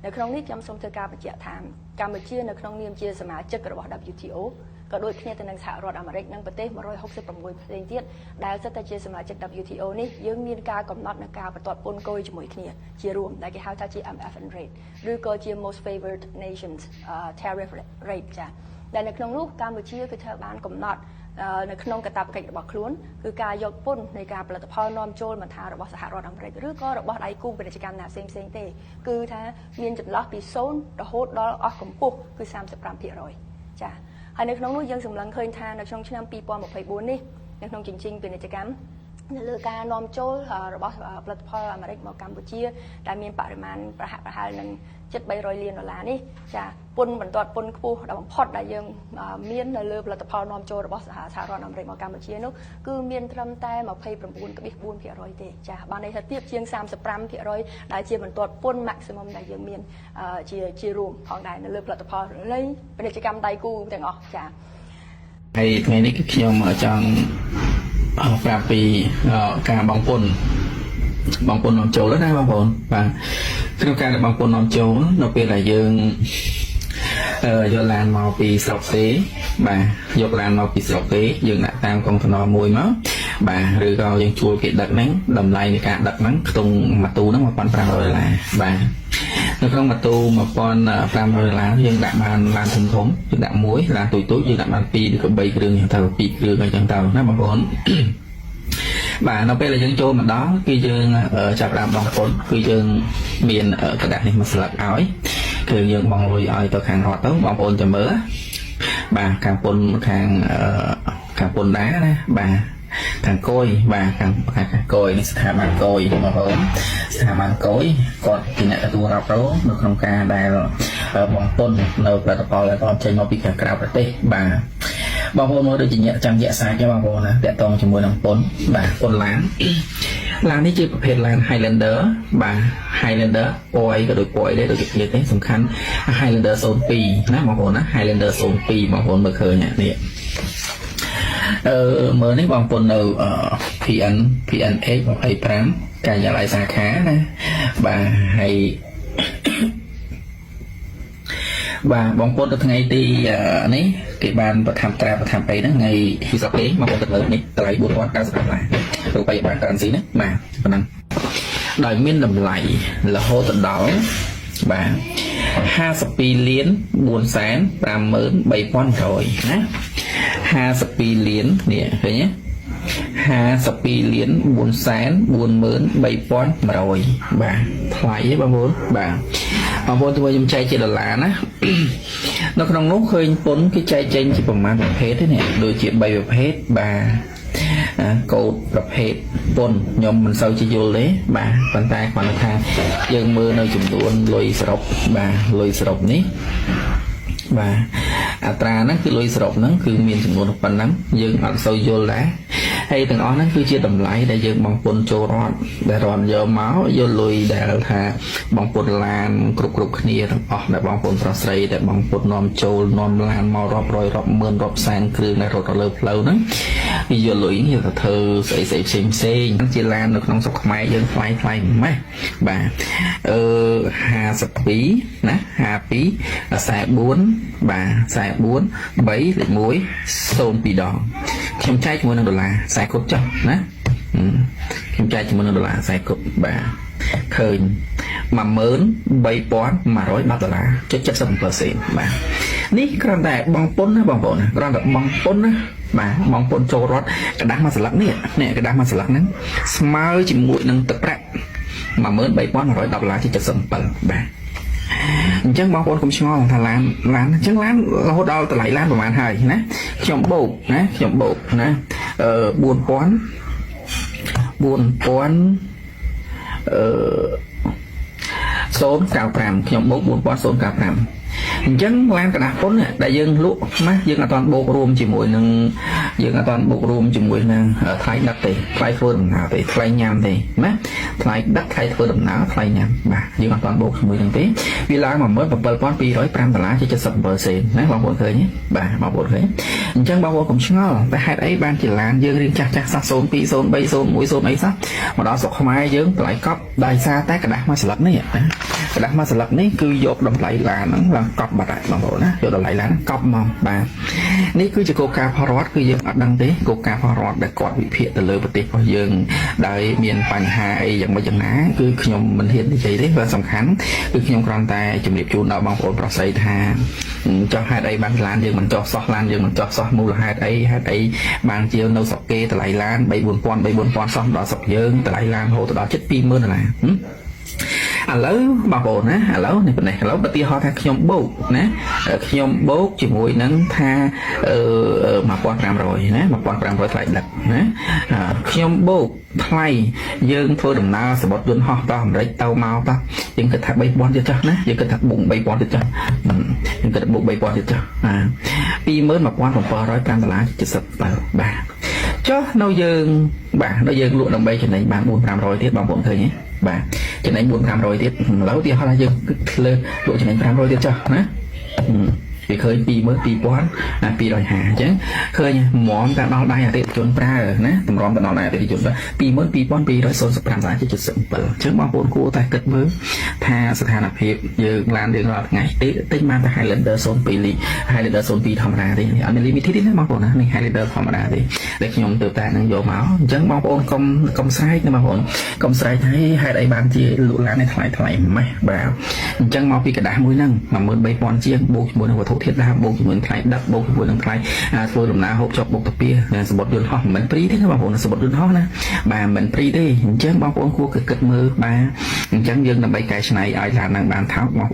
នៅក្នុងនេះខ្ញុំសូមធ្វើការបញ្ជាក់ថាកម្ពុជានៅក្នុងនាមជាសមាជិករបស់ WTO ក៏ដូចគ្នាទៅនឹងសហរដ្ឋអាមេរិកនិងប្រទេស166ផ្សេងទៀតដែលស្ថិតតែជាសមាជិក WTO នេះយើងមានការកំណត់នៅការបន្ទាត់ពន្ធគយជាមួយគ្នាជារួមដែលគេហៅថាជា MFN rate ឬក៏ជា most favored nations tariff rate ចាដែលនៅក្នុងនោះកម្ពុជាគឺត្រូវបានកំណត់នៅក្នុងកាតព្វកិច្ចរបស់ខ្លួនគឺការយកពន្ធនៃការផលិតផលនាំចូលមិនថារបស់សហរដ្ឋអាមេរិកឬក៏របស់ដៃគូពាណិជ្ជកម្មណាផ្សេងៗទេគឺថាមានចន្លោះពី0រហូតដល់អស់កម្ពស់គឺ 35% ចាហើយនៅក្នុងនោះយើងសម្លឹងឃើញថានៅក្នុងឆ្នាំ2024នេះនៅក្នុងជញ្ជីងពាណិជ្ជកម្មនៅលើការនាំចូលរបស់ផលិតផលអាមេរិកមកកម្ពុជាដែលមានបរិមាណប្រហែលនឹងជិត$300 លាននេះចាពន្ធបន្ទាត់ពន្ធខ្ពស់ដល់បំផុតដែលយើងមាននៅលើផលិតផលនាំចូលរបស់សហរដ្ឋអាមេរិកមកកម្ពុជានោះគឺមានត្រឹមតែ 29.4% ទេចាបានន័យថាទាបជាង 35% ដែលជាបន្ទាត់ពន្ធ maximum ដែលយើងមានជារួមផងដែរនៅលើផលិតផលនៃពាណិជ្ជកម្មដៃគូទាំងអស់ចាហើយថ្ងៃនេះគឺខ្ញុំចង់ប្រាប់ពីការបងពុននាំចូលណាបងប្អូនបាទក្នុងការបងពុននាំចូលនៅពេលដែលយើងយកឡានមកពីស្រុកទេបាទយកឡានមកពីស្រុកទេយើងដាក់តាមកុងតឺន័រមួយមកបាទឬក៏យើងជួលគេដឹកហ្នឹងតម្លៃនៃការដឹកហ្នឹងខ្ទង់ម៉ាទូហ្នឹង$1,500បាទនៅក្នុងម៉ាទូ$1,500យើងដាក់បានឡានធំយើងដាក់មួយឡានតូចយើងដាក់បាន2ឬក៏3គ្រឿងអញ្ចឹងទៅ2គ្រឿងអញ្ចឹងទៅណាបងប្អូនបាទនៅពេលដែលយើងចូលមកដល់គឺយើងចាប់ដើមបងប្អូនគឺយើងមានกระดาษនេះមួយស្លឹកឲ្យគឺយើងបងលុយឲ្យទៅខាងរដ្ឋទៅបងប្អូនចាំមើលបាទខាងពុនខាងពុនដែរណាបាទខាងគយបាទខាងគយនេះស្ថាប័នគយបងប្អូនស្ថាប័នគយគាត់ជាអ្នកទទួលរ៉ាប់រងនៅក្នុងការដែលបងពុននៅផលិតផលដែលគាត់ចេញមកពីខាងក្រៅប្រទេសបាទបងប្អូនមើលដូចជាអ្នកចាំយកសាច់បងប្អូនណាតាក់ទងជាមួយនឹងពុនបាទពុនឡាននេះជាប្រភេទឡាន Highlander បាទ Highlander ពណ៌អីក៏ដូចពណ៌អីដែរដូចគ្នាទេសំខាន់ Highlander 02ណាបងប្អូនណា Highlander 02បងប្អូនមើលឃើញនេះមើលនេះបងប្អូននៅ PNX 25ការិយាល័យសាខាណាបាទហើយបាទបងប្អូនទៅថ្ងៃទីនេះគេបានបន្ថែមអីហ្នឹងថ្ងៃពីស្រុកគេមកទៅលើនេះតម្លៃ$4,090ទៅបាយបាន currency ណាបាទប៉ុណ្ណឹងដោយមានតម្លៃរហូតដល់បាទ$52,453,100ណា52លាននេះឃើញទេ$52,443,100បាទថ្លៃទេបងប្អូនបាទបងប្អូនជួយខ្ញុំចែកជាដុល្លារណានៅក្នុងនោះឃើញពុនគេចែកចេញជាប្រមាណប្រភេទទេនេះដូចជា3ប្រភេទបាទកូដប្រភេទពុនខ្ញុំមិនសូវជាយល់ទេបាទប៉ុន្តែគាត់ថាយើងមើលនៅចំនួនលុយសរុបបាទលុយសរុបនេះបាទអត្រាហ្នឹងគឺលុយសរុបហ្នឹងគឺមានចំនួនប៉ុណ្ណឹងយើងអត់សូវយល់ដែរហើយទាំងអស់ហ្នឹងគឺជាតម្លៃដែលយើងបងពុនចូលរដ្ឋដែលរដ្ឋយកមកយកលុយដែលថាបងពុនឡានគ្រប់គ្នាទាំងអស់ដែលបងពុនប្រុសស្រីដែលបងពុននាំចូលនាំឡានមករាប់រយរាប់ម៉ឺនរាប់សែនគ្រឿងដែលរត់ទៅលើផ្លូវហ្នឹងយកលុយនេះទៅធ្វើស្អីផ្សេងជាឡាននៅក្នុងស្រុកខ្មែរយើងថ្លៃម៉េះបាទ52ណា52 44បាទ44 3លេខ1 02ដងខ្ញុំចែកជាមួយនឹងដុល្លារ40គុតចុះណាខ្ញុំចែកជាមួយនឹងដុល្លារ40គុតបាទឃើញ$13,110.77បាទនេះគ្រាន់តែបងពុនណាបងប្អូនគ្រាន់តែបងពុនណាបាទបងពុនចូលរដ្ឋกระดาษមួយស្លឹកនេះกระดาษមួយស្លឹកហ្នឹងស្មើជាមួយនឹងទឹកប្រាក់$13,110.77បាទអញ្ចឹងបងប្អូនកុំឆ្ងល់ថាឡានអញ្ចឹងឡានរហូតដល់តម្លៃឡានប្រហែលហើយណាខ្ញុំបូកណា$4,095ខ្ញុំបូក$4,095អញ្ចឹងឡានកដាស់ពុនដែលយើងលក់ណាយើងអត់ទាន់បូករួមជាមួយនឹងថ្លៃដឹកទេថ្លៃធ្វើដំណើរទេថ្លៃញ៉ាំទេណាថ្លៃដឹកថ្លៃធ្វើដំណើរថ្លៃញ៉ាំបាទយើងអត់ទាន់បូកជាមួយនឹងទេវាឡើង$17,205.77ណាបងប្អូនឃើញទេបាទបងប្អូនឃើញអញ្ចឹងបងប្អូនកុំឆ្ងល់តែហេតុអីបានជាឡានយើងរៀងចាស់សោះ02 03 01 0អីសោះមកដល់ស្រុកខ្មែរយើងតម្លៃកប់ដោយសារតែกระดาษមួយស្លឹកនេះណា ระดาษมาสลักนี่คือยกดำไหลลานนั่งลังกอบบัดได้บางคนนะยกดำไหลลานกอบมองบางนี่คือจะโกกาพอรอดคือยังอัดดังเด้โกกาพอรอดแต่กอดวิเพียแต่เลยปฏิพอยังได้เมียนปัญหาไอ้อย่างไม่อย่างน้าคือขยมมันเห็นใจได้ว่าสำคัญคือขยมกรอนแต่จุ่มเด็บจูนเอาบางคนปลอดใส่ทางcho hai đây ban lan dương mình cho sót lan dương mình cho sót mù là hai đây ban chiều nấu sọc kê từ lại lan bảy buồn pon xong đó sọc dương từ lại lan hồ từ đó chết pin mưa là lỡ bà bồ ná lỡ này lỡ bà tia ho tha nhom bố ná nhom bố chỉ mùi nắng tha mà quan làm rồi ná mà quan làm rồi lại đặt ná nhom bố thay dương thôi đừng nào sẽ bớt luôn ho tao đấy tao mau tao nhưng cái thằng bay bón cho ná nhưng cái thằng bụng bay bón cho nhưng cái bụng bay bón cho pi mới mà quan phòng rồi can lá chỉ sập bà cho nâu dương bà nâu dương lụa đồng bay cho này bạn buồn làm rồi tiếp bằng bụng thôi nhé bà cho nên buồn làm rồi tiếp lâu thì họ là dương lên lụa cho nên làm rồi tiếp cho nè vì khơi pi mới pi quán pi đòi hà chứ khơi món ta đo đây là tiệm chuẩn pra rồi nè tầm rong ta đo này tiệm chuẩn pra pi mới pi quán pi đòi số sập làm giá cho chụp sừng bự chứ bao bốn cua tay cất mới tha sự thà lập hiệp dương lan đường lọt ngày tích mang ta hai lần đỡ số pi li hai lần đỡ số pi thầm ra đi anh mình limit thế bao bốn này hai lần đỡ thầm ra đi để nhom từ ta năng dầu máu chứ bao bốn công sai nhưng mà bốn công sai thấy hai đại ban chia lụa lá này thay mày bảo chẳng mau pi cả đá mũi năng mà muốn bay bón chiên buộc muốn vào thiết đa bộ chỉ muốn thay đắp bộ chỉ muốn thay tôi làm nào hộp chọc bộ tập bia là sự bật đường ho mình pri thế các bạn là sự bật đường ho nè bà mình pri đi chẳng bao con cua cực mưa bà chẳng dừng là bay cái này ai là nàng bàn tháo bao